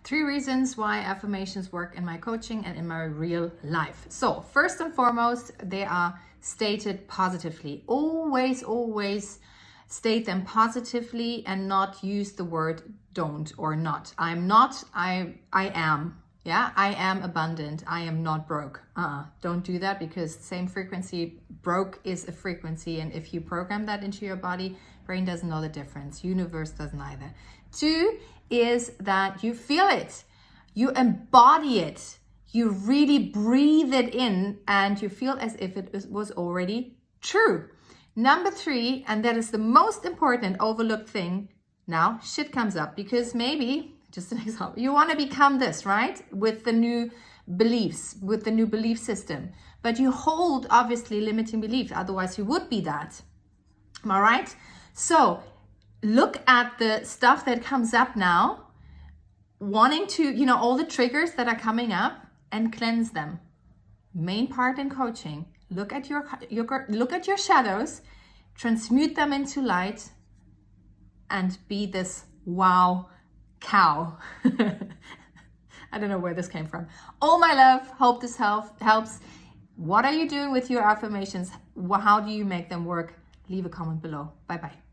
3 reasons why affirmations work in my coaching and in my real life. So first and foremost, they are stated positively. Always state them positively and not use the word don't or not. I'm not, I am. Yeah, I am abundant. I am not broke. Don't do that, because same frequency, broke is a frequency. And if you program that into your body, brain doesn't know the difference. Universe doesn't either. 2 is that you feel it. You embody it. You really breathe it in and you feel as if it was already true. Number 3, and that is the most important overlooked thing. Now shit comes up because maybe, just an example, you want to become this, right? With the new beliefs, with the new belief system. But you hold obviously limiting beliefs, otherwise you would be that. Am I right? So look at the stuff that comes up now, wanting to, all the triggers that are coming up, and cleanse them. Main part in coaching. Look at your shadows, transmute them into light, and be this wow cow. I don't know where this came from. All my love. Hope this helps. What are you doing with your affirmations? How do you make them work? Leave a comment below. Bye bye.